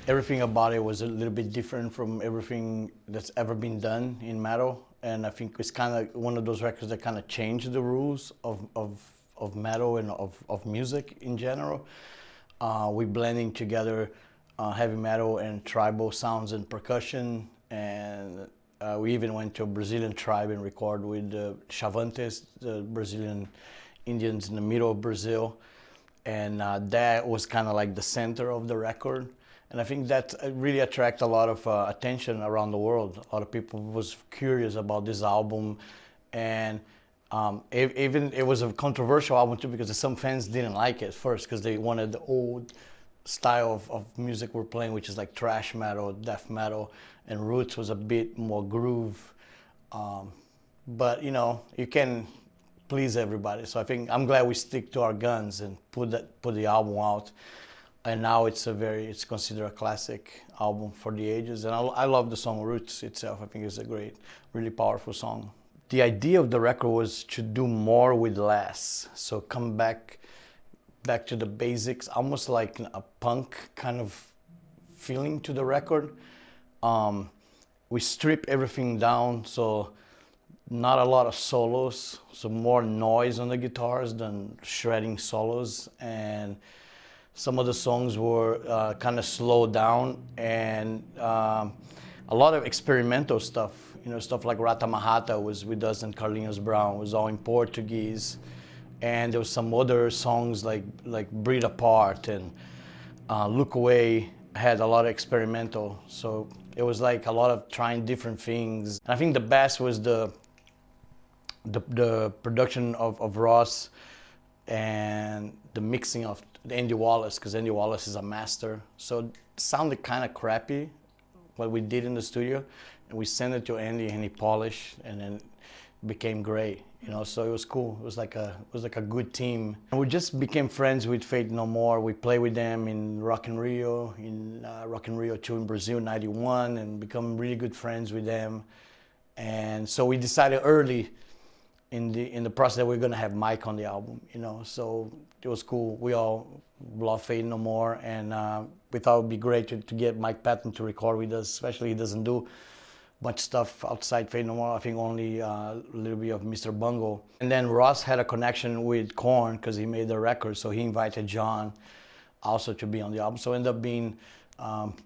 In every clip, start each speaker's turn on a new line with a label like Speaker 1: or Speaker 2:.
Speaker 1: everything about it was a little bit different from everything that's ever been done in metal. And I think it's kind of one of those records that kind of changed the rules of metal and of music in general. We blending together heavy metal and tribal sounds and percussion, and we even went to a Brazilian tribe and recorded with the Chavantes, the Brazilian Indians in the middle of Brazil, and that was kind of like the center of the record. And I think that really attracted a lot of attention around the world. A lot of people was curious about this album, and even it was a controversial album too, because some fans didn't like it at first because they wanted the old style of music we're playing, which is like thrash metal, death metal, and Roots was a bit more groove. But you know, you can please everybody. So I think I'm glad we stick to our guns and put the album out. And now it's considered a classic album for the ages. And I love the song Roots itself. I think it's a great, really powerful song. The idea of the record was to do more with less. So come back to the basics, almost like a punk kind of feeling to the record. We strip everything down, so not a lot of solos, so more noise on the guitars than shredding solos. And some of the songs were kind of slowed down, and a lot of experimental stuff. You know, stuff like Rata Mahata was with us, and Carlinhos Brown was all in Portuguese. And there was some other songs like Breathe Apart and Look Away had a lot of experimental. So it was like a lot of trying different things. And I think the best was the production of Ross and the mixing of Andy Wallace, because Andy Wallace is a master. So it sounded kind of crappy what we did in the studio, and we sent it to Andy and he polished, and then it became great. You know, so it was cool. It was like a good team. And we just became friends with Faith No More. We played with them in Rock in Rio 2 in Brazil, '91, and become really good friends with them. And so we decided early in the process that we're gonna have Mike on the album, you know. So it was cool. We all love Faith No More, and we thought it would be great to get Mike Patton to record with us, especially he doesn't do much stuff outside Faith No More. I think only a little bit of Mr. Bungle. And then Ross had a connection with Korn because he made the record, so he invited John also to be on the album. So it ended up being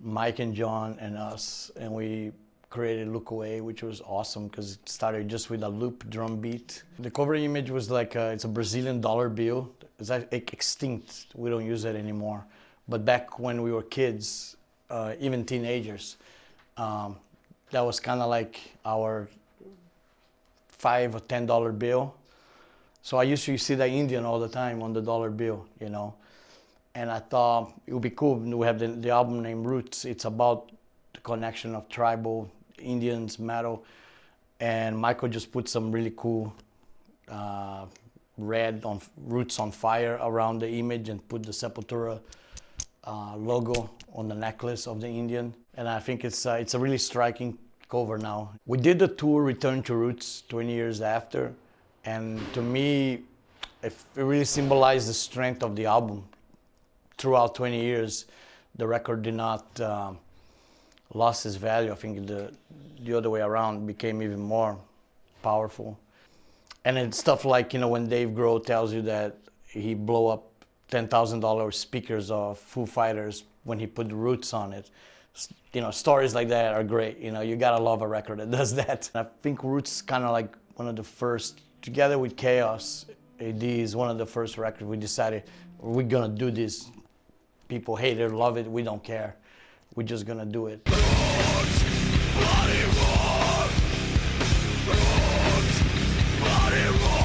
Speaker 1: Mike and John and us, and we created Look Away, which was awesome because it started just with a loop drum beat. The cover image was like it's a Brazilian dollar bill. It's like extinct. We don't use it anymore. But back when we were kids, even teenagers, that was kind of like our $5 or $10 bill. So I used to see the Indian all the time on the dollar bill, you know. And I thought it would be cool. We have the album named Roots. It's about the connection of tribal Indians, metal, and Michael just put some really cool red on Roots on Fire around the image and put the Sepultura logo on the necklace of the Indian. And I think it's a really striking cover now. We did the tour Return to Roots 20 years after, and to me, it really symbolized the strength of the album. Throughout 20 years, the record did not lost its value. I think the other way around became even more powerful. And it's stuff like, you know, when Dave Grohl tells you that he blew up $10,000 speakers of Foo Fighters when he put the Roots on it. You know, stories like that are great. You know, you gotta love a record that does that. I think Roots kind of like one of the first, together with Chaos, AD is one of the first records we decided we're gonna do this. People hate it, love it, we don't care. We're just gonna do it.
Speaker 2: Roots, bloody rock. Roots, bloody rock.